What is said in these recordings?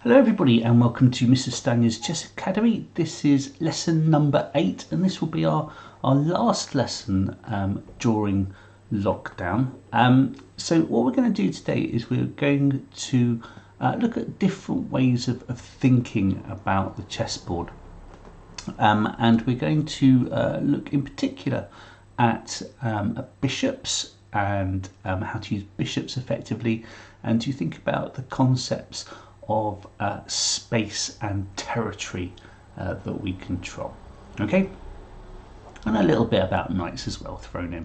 Hello everybody and welcome to Mr. Stanier's Chess Academy. This is lesson number 8 and this will be our last lesson during lockdown. So what we're going to do today is we're going to look at different ways of thinking about the chessboard. And we're going to look in particular at bishops and how to use bishops effectively, and to think about the concepts of space and territory that we control. Okay, and a little bit about knights as well thrown in.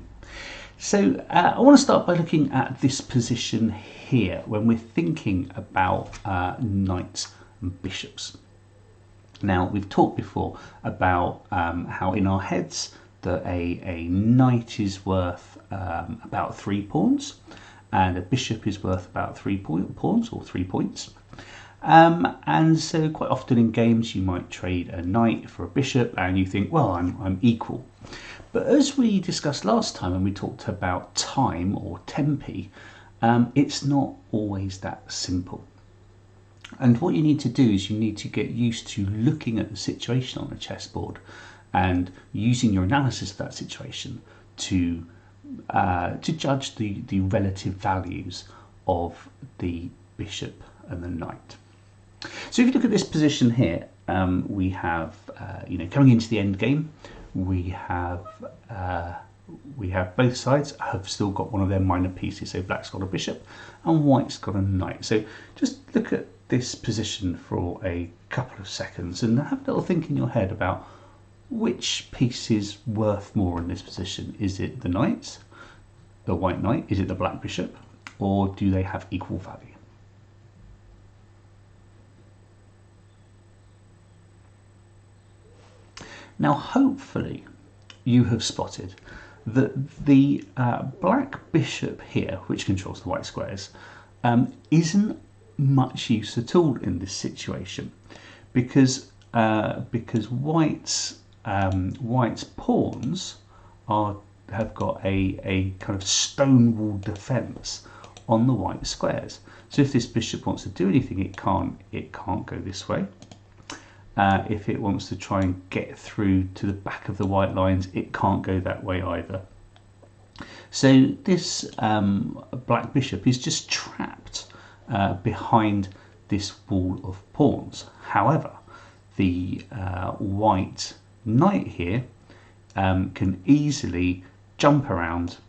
So I want to start by looking at this position here when we're thinking about knights and bishops. Now, we've talked before about how in our heads that a knight is worth about 3 pawns and a bishop is worth about 3 pawns or 3 points. And so quite often in games you might trade a knight for a bishop and you think, well, I'm equal. But as we discussed last time when we talked about time or tempi, it's not always that simple. And what you need to do is you need to get used to looking at the situation on the chessboard and using your analysis of that situation to judge the relative values of the bishop and the knight. So if you look at this position here, we have, coming into the end game, we have both sides have still got one of their minor pieces. So black's got a bishop and white's got a knight. So just look at this position for a couple of seconds and have a little think in your head about which piece is worth more in this position. Is it the knight, the white knight? Is it the black bishop? Or do they have equal value? Now, hopefully you have spotted that the black bishop here, which controls the white squares, isn't much use at all in this situation, because white's pawns have got a kind of stonewall defence on the white squares. So if this bishop wants to do anything, it can't go this way. If it wants to try and get through to the back of the white lines, it can't go that way either. So this black bishop is just trapped behind this wall of pawns. However, the white knight here can easily jump around,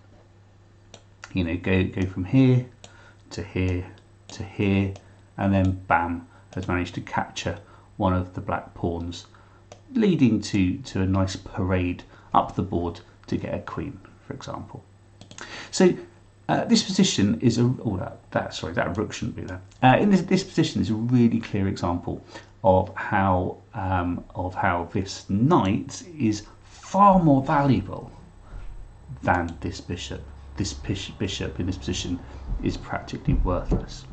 go from here to here to here, and then bam, has managed to capture one of the black pawns, leading to a nice parade up the board to get a queen, for example. So this position is that rook shouldn't be there. In this position is a really clear example of how this knight is far more valuable than this bishop. This bishop in this position is practically worthless.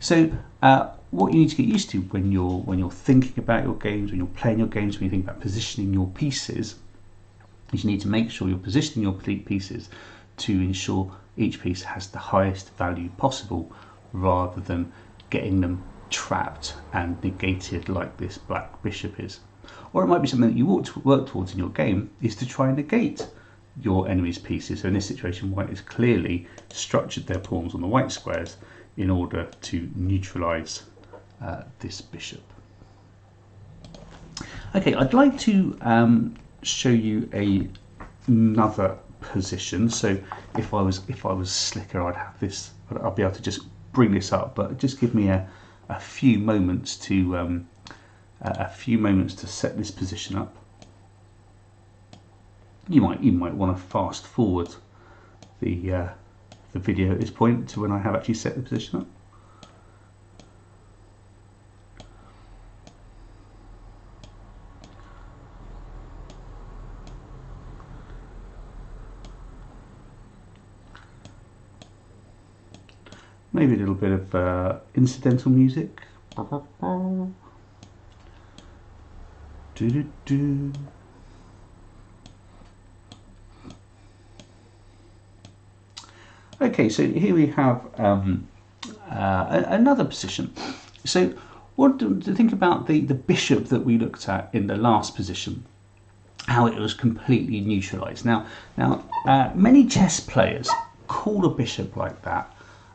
So what you need to get used to when you're thinking about your games, when you're playing your games, when you think about positioning your pieces, is you need to make sure you're positioning your pieces to ensure each piece has the highest value possible, rather than getting them trapped and negated like this black bishop is. Or it might be something that you ought to work towards in your game, is to try and negate your enemy's pieces. So in this situation, white has clearly structured their pawns on the white squares in order to neutralize this bishop. Okay, I'd like to show you another position. So if I was slicker, I'd have this. I'll be able to just bring this up, but just give me a few moments to set this position up. You might want to fast forward the video at this point to when I have actually set the position up. Maybe a little bit of incidental music. Do-do-do. Okay, so here we have another position. So what to think about the bishop that we looked at in the last position, how it was completely neutralized. Now, many chess players call a bishop like that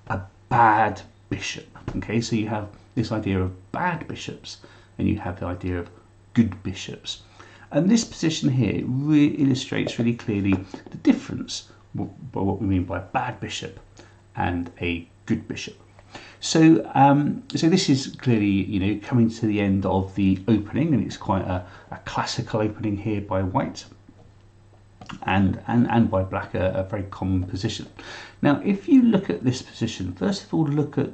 a bad bishop. Okay, so you have this idea of bad bishops, and you have the idea of good bishops. And this position here really illustrates really clearly the difference by what we mean by a bad bishop and a good bishop. So, so this is clearly, coming to the end of the opening, and it's quite a classical opening here by white, and by black, a very common position. Now, if you look at this position, first of all, look at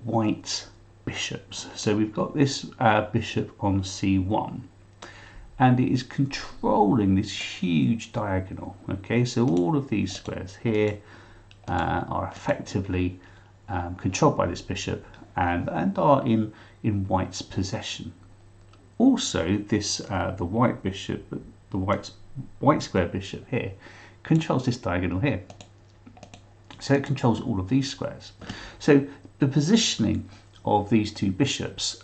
white bishops. So we've got this bishop on c1, and it is controlling this huge diagonal. Okay, so all of these squares here are effectively controlled by this bishop and are in white's possession. Also, this the white bishop, the white square bishop here, controls this diagonal here. So it controls all of these squares. So the positioning of these two bishops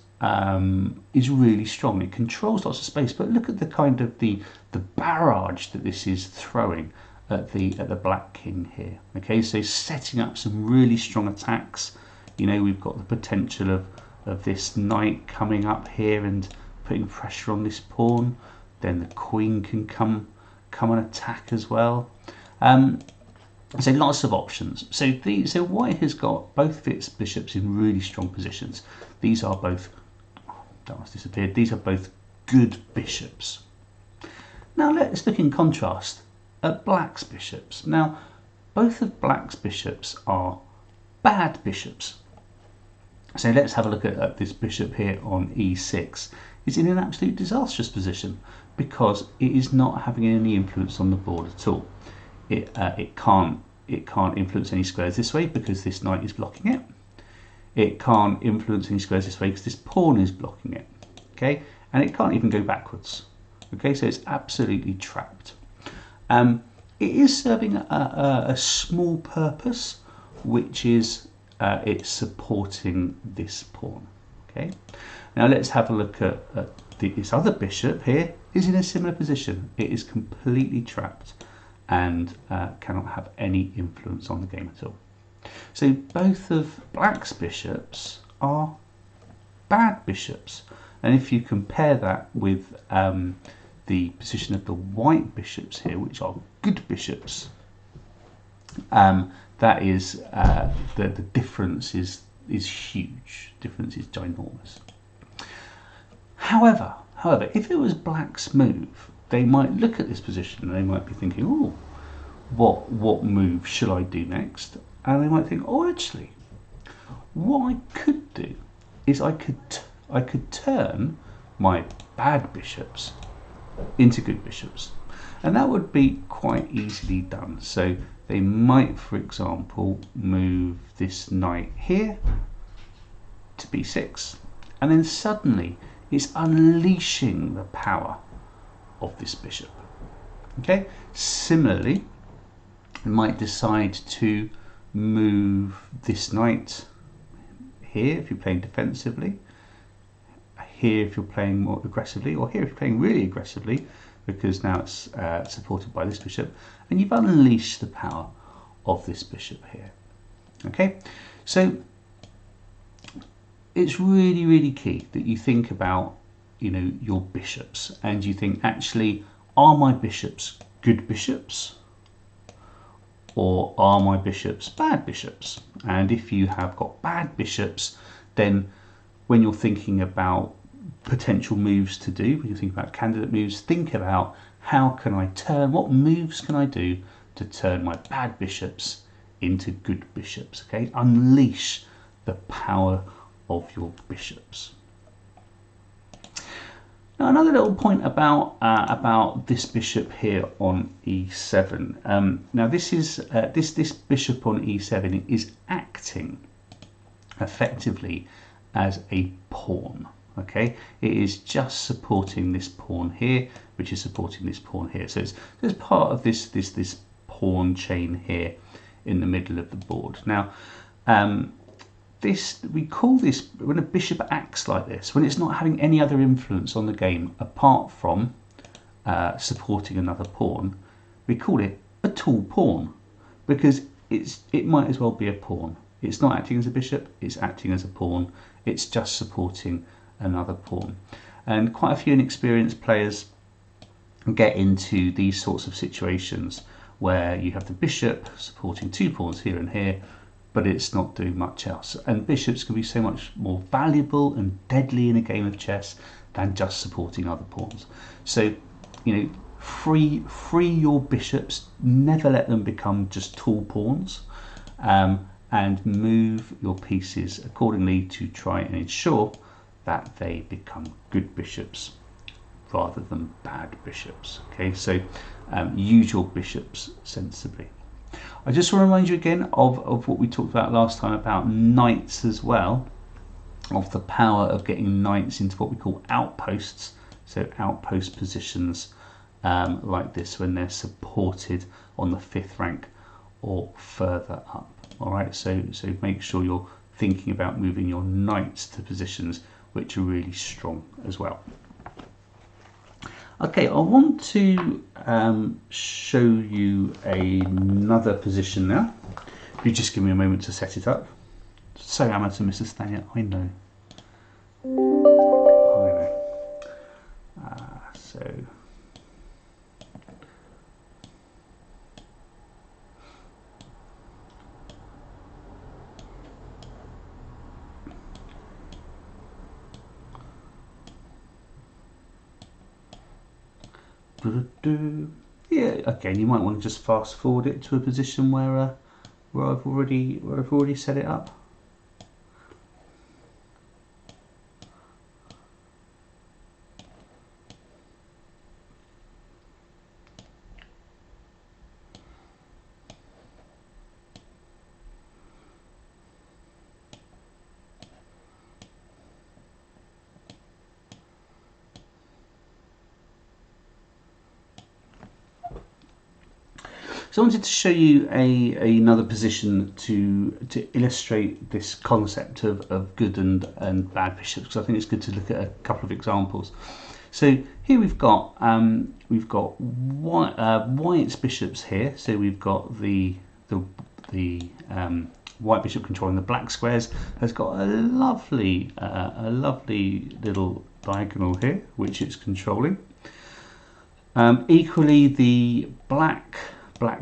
is really strong. It controls lots of space, but look at the kind of the barrage that this is throwing at the black king here. Okay, so setting up some really strong attacks. We've got the potential of this knight coming up here and putting pressure on this pawn. Then the queen can come and attack as well. So lots of options. So white has got both of its bishops in really strong positions. These are both, that one's disappeared. These are both good bishops. Now let's look in contrast at black's bishops. Now, both of black's bishops are bad bishops. So let's have a look at this bishop here on e6. It's in an absolute disastrous position because it is not having any influence on the board at all. It can't influence any squares this way because this knight is blocking it. It can't influence any squares this way because this pawn is blocking it. Okay, and it can't even go backwards. Okay, so it's absolutely trapped. It is serving a small purpose, which is it's supporting this pawn. Okay, now let's have a look at this other bishop here. Is in a similar position. It is completely trapped and cannot have any influence on the game at all. So both of black's bishops are bad bishops, and if you compare that with the position of the white bishops here, which are good bishops, that is the difference is huge. Difference is ginormous. However, if it was black's move, they might look at this position and they might be thinking, oh, what move shall I do next? And they might think, oh, actually, what I could do is I could turn my bad bishops into good bishops, and that would be quite easily done. So they might, for example, move this knight here to b6, and then suddenly it's unleashing the power of this bishop. Okay, similarly, you might decide to move this knight here if you're playing defensively, here if you're playing more aggressively, or here if you're playing really aggressively, because now it's supported by this bishop, and you've unleashed the power of this bishop here. Okay, so it's really, really key that you think about your bishops, and you think, actually, are my bishops good bishops, or are my bishops bad bishops? And if you have got bad bishops, then when you're thinking about potential moves to do, when you think about candidate moves, think about what moves can I do to turn my bad bishops into good bishops. Okay, unleash the power of your bishops. Now, another little point about this bishop here on e7. Now, this is this bishop on e7 is acting effectively as a pawn. Okay, it is just supporting this pawn here, which is supporting this pawn here. So it's part of this pawn chain here in the middle of the board. Now, we call this, when a bishop acts like this, when it's not having any other influence on the game apart from supporting another pawn, we call it a tall pawn, because it might as well be a pawn. It's not acting as a bishop, it's acting as a pawn, it's just supporting another pawn. And quite a few inexperienced players get into these sorts of situations where you have the bishop supporting two pawns here and here, but it's not doing much else. And bishops can be so much more valuable and deadly in a game of chess than just supporting other pawns. So, free your bishops, never let them become just tall pawns, and move your pieces accordingly to try and ensure that they become good bishops rather than bad bishops. Okay, so use your bishops sensibly. I just want to remind you again of what we talked about last time about knights as well, of the power of getting knights into what we call outposts, so outpost positions like this when they're supported on the 5th rank or further up. All right, so make sure you're thinking about moving your knights to positions which are really strong as well. Okay, I want to show you another position now. If you just give me a moment to set it up. So amateur, Mr. Stanier, I know. So. Yeah, again, you might want to just fast forward it to a position where I've already set it up. So I wanted to show you another position to illustrate this concept of good and bad bishops, because I think it's good to look at a couple of examples. So here we've got White's bishops here. So we've got the white bishop controlling the black squares, has got a lovely little diagonal here which it's controlling. Equally, the black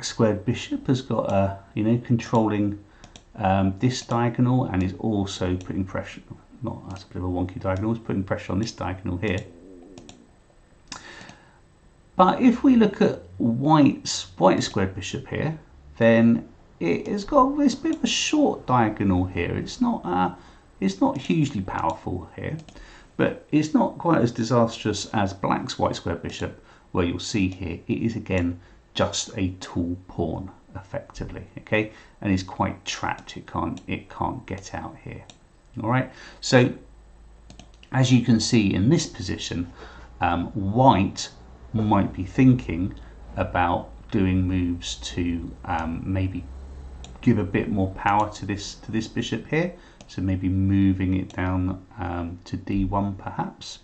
squared bishop has got a controlling this diagonal, and is also putting pressure. That's a bit of a wonky diagonal. It's putting pressure on this diagonal here. But if we look at white squared bishop here, then it has got this bit of a short diagonal here. It's not hugely powerful here, but it's not quite as disastrous as black's white squared bishop, where you'll see here it is again just a tall pawn effectively, okay, and is quite trapped. It can't get out here. All right, so as you can see in this position, white might be thinking about doing moves to maybe give a bit more power to this bishop here, so maybe moving it down to d1 perhaps,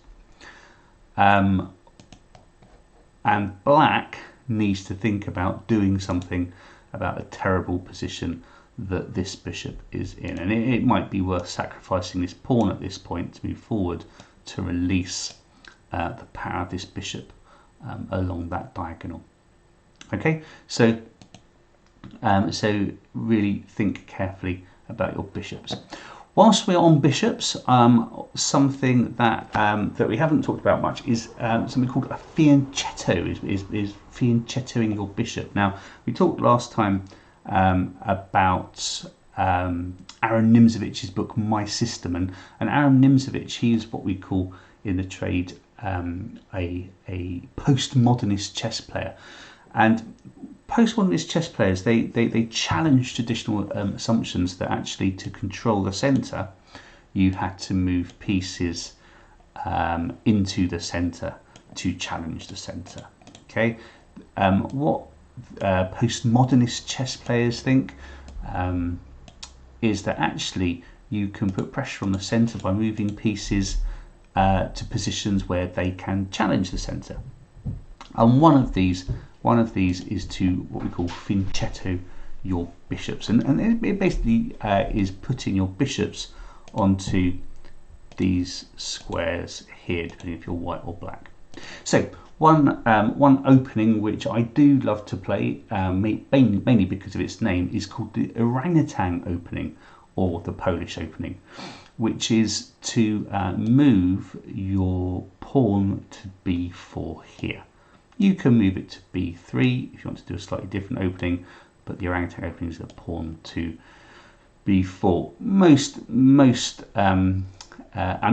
and black needs to think about doing something about a terrible position that this bishop is in, and it might be worth sacrificing this pawn at this point to move forward to release the power of this bishop along that diagonal. Okay, so really think carefully about your bishops. Whilst we're on bishops, something that we haven't talked about much is something called a fianchetto. Is fianchettoing your bishop. Now, we talked last time about Aaron Nimzovich's book My System, and Aaron Nimzovich, he's what we call in the trade a postmodernist chess player. And postmodernist chess players, they challenge traditional assumptions that actually to control the centre you had to move pieces into the centre to challenge the centre. Okay, what postmodernist chess players think is that actually you can put pressure on the centre by moving pieces to positions where they can challenge the centre. And one of these is to what we call fianchetto your bishops, and it basically is putting your bishops onto these squares here, depending if you're white or black. So one opening which I do love to play, mainly because of its name, is called the orangutan opening, or the Polish opening, which is to move your pawn to b4 here. You can move it to b3 if you want to do a slightly different opening, but the orangutan opening is a pawn to b4. Most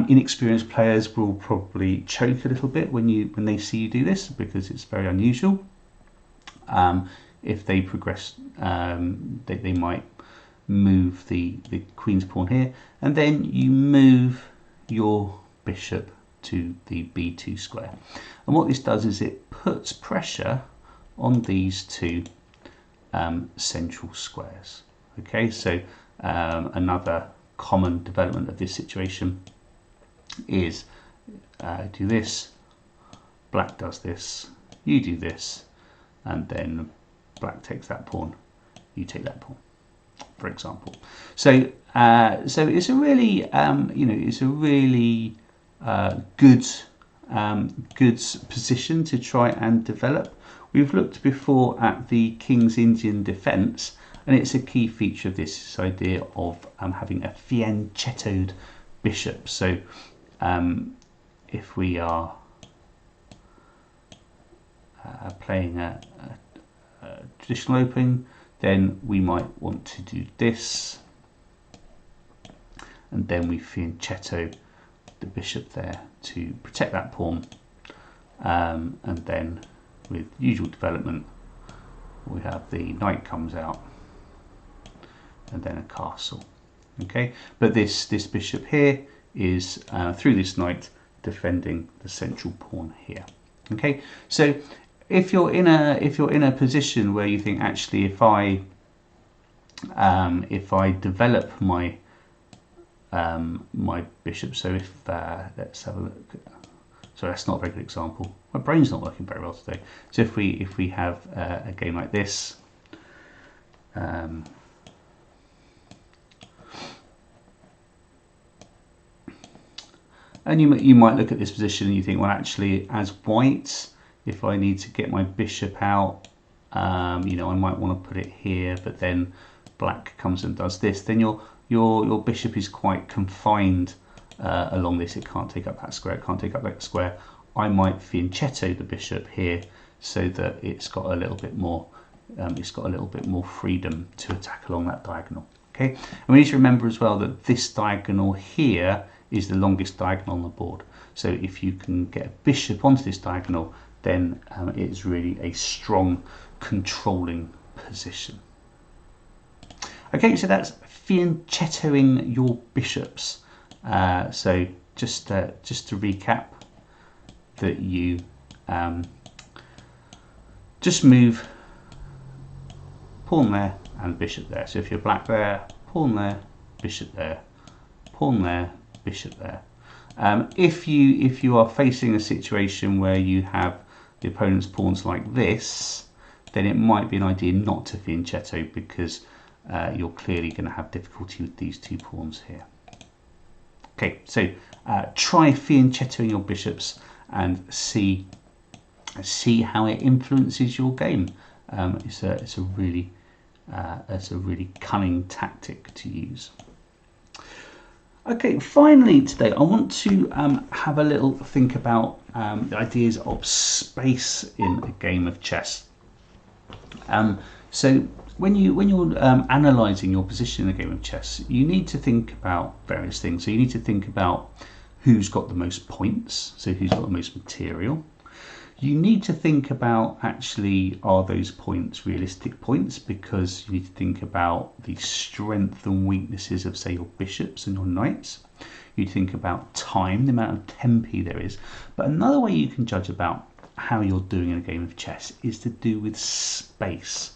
inexperienced players will probably choke a little bit when they see you do this, because it's very unusual. If they progress, they might move the queen's pawn here, and then you move your bishop to the b2 square. And what this does is it puts pressure on these two central squares. Okay, so another common development of this situation is do this, black does this, you do this, and then black takes that pawn, you take that pawn, for example. So so it's a really it's a really good position to try and develop. We've looked before at the King's Indian defence, and it's a key feature of this idea of having a fianchettoed bishop. So if we are playing a traditional opening, then we might want to do this, and then we fianchetto the bishop there to protect that pawn, and then with usual development we have the knight comes out and then a castle. Okay, but this bishop here is through this knight defending the central pawn here. Okay, so if you're in a position where you think, actually, if I develop my my bishop, so if let's have a look. So that's not a very good example. My brain's not working very well today. So if we have a game like this, and you might look at this position and you think, well, actually, as white, if I need to get my bishop out, I might want to put it here, but then black comes and does this, then your bishop is quite confined along this. It can't take up that square, it can't take up that square. I might fianchetto the bishop here so that it's got a little bit more freedom to attack along that diagonal. Okay, and we need to remember as well that this diagonal here is the longest diagonal on the board. So if you can get a bishop onto this diagonal, then it's really a strong controlling position. Okay, so that's fianchettoing your bishops. So just to recap, that you just move pawn there and bishop there. So if you're black there, pawn there, bishop there, pawn there, bishop there. If you are facing a situation where you have the opponent's pawns like this, then it might be an idea not to fianchetto, because you're clearly going to have difficulty with these two pawns here. Okay, so try fianchettoing your bishops and see how it influences your game. It's a really cunning tactic to use. Okay, finally today I want to have a little think about the ideas of space in a game of chess. So when you're analysing your position in a game of chess, you need to think about various things. So you need to think about who's got the most points, so who's got the most material. You need to think about, actually, are those points realistic points, because you need to think about the strength and weaknesses of, say, your bishops and your knights. You think about time, the amount of tempi there is. But another way you can judge about how you're doing in a game of chess is to do with space.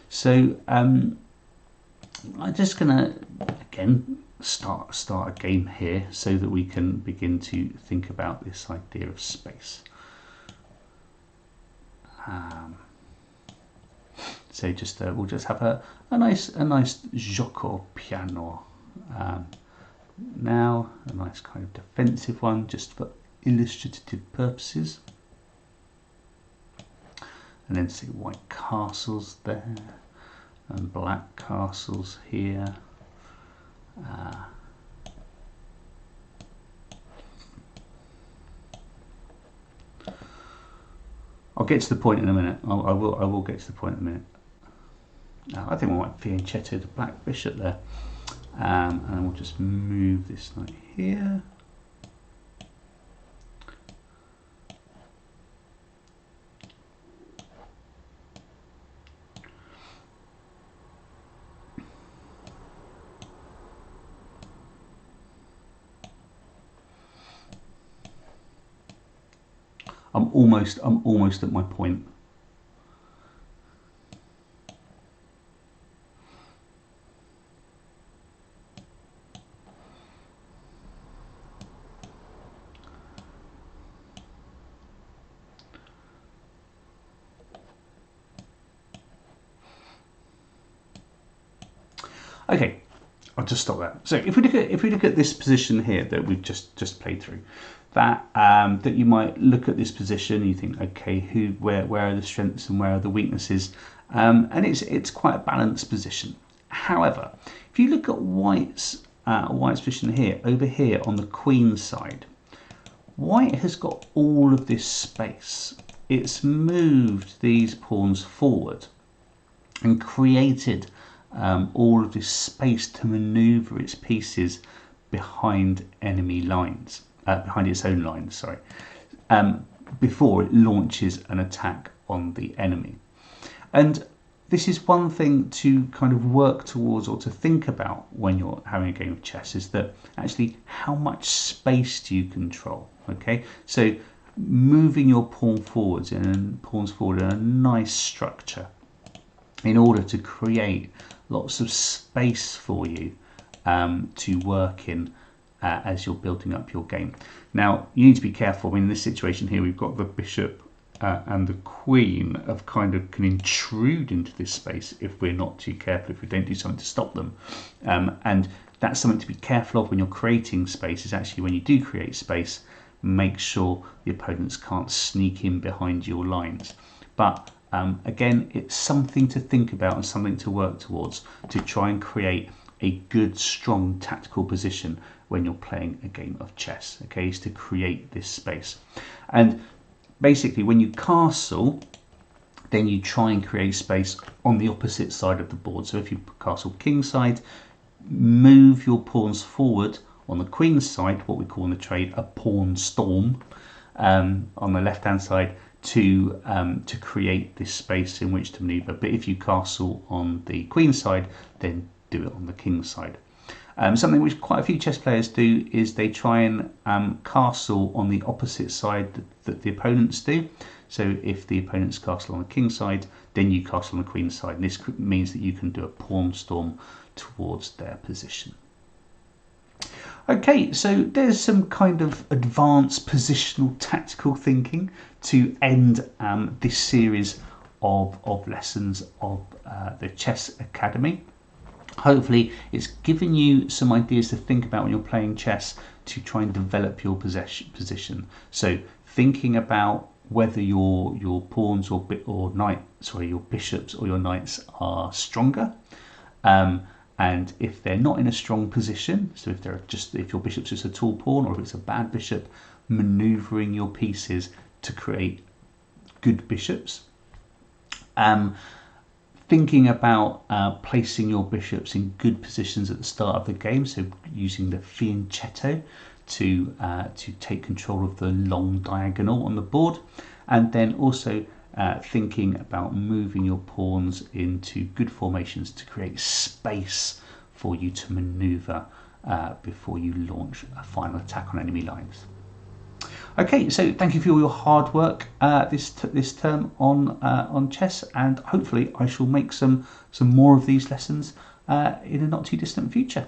So I'm just going to, again, start a game here so that we can begin to think about this idea of space. So just we'll just have a nice gioco piano. Now a nice kind of defensive one, just for illustrative purposes. And then see white castles there and black castles here. I'll get to the point in a minute. I will get to the point in a minute. I think we might Fianchetto the black bishop there, and then we'll just move this knight here. I'm almost at my point. Okay, I'll just stop there. So if we look at this position here that we've just played through, that you might look at this position and you think, okay, where are the strengths and where are the weaknesses, and it's quite a balanced position. However, if you look at white's position here, over here on the queen side, white has got all of this space. It's moved these pawns forward and created all of this space to maneuver its pieces behind enemy lines, behind its own lines, sorry, before it launches an attack on the enemy. And this is one thing to kind of work towards or to think about when you're having a game of chess, is that actually how much space do you control? Okay, so moving your pawns forward in a nice structure in order to create lots of space for you to work in as you're building up your game. Now, you need to be careful. I mean, in this situation here, we've got the bishop and the queen can intrude into this space if we're not too careful, if we don't do something to stop them. And that's something to be careful of when you're creating space, is actually when you do create space, make sure the opponents can't sneak in behind your lines. But again, it's something to think about and something to work towards to try and create a good, strong tactical position when you're playing a game of chess. Okay, is to create this space. And basically, when you castle, then you try and create space on the opposite side of the board. So if you castle king side, move your pawns forward on the queen side, what we call in the trade a pawn storm, on the left hand side, to create this space in which to maneuver. But if you castle on the queen side, then do it on the king side. Something which quite a few chess players do is they try and castle on the opposite side that the opponents do. So if the opponents castle on the king side, then you castle on the queen side. And this means that you can do a pawn storm towards their position. Okay, so there's some kind of advanced positional tactical thinking to end this series of lessons of the Chess Academy. Hopefully it's given you some ideas to think about when you're playing chess to try and develop your position. So thinking about whether your pawns or your bishops or your knights are stronger, and if they're not in a strong position, so if your bishop's just a tall pawn or if it's a bad bishop, maneuvering your pieces to create good bishops. Thinking about placing your bishops in good positions at the start of the game, so using the Fianchetto to take control of the long diagonal on the board, and then also thinking about moving your pawns into good formations to create space for you to maneuver before you launch a final attack on enemy lines. Okay, so thank you for all your hard work this term on chess, and hopefully I shall make some more of these lessons in a not too distant future.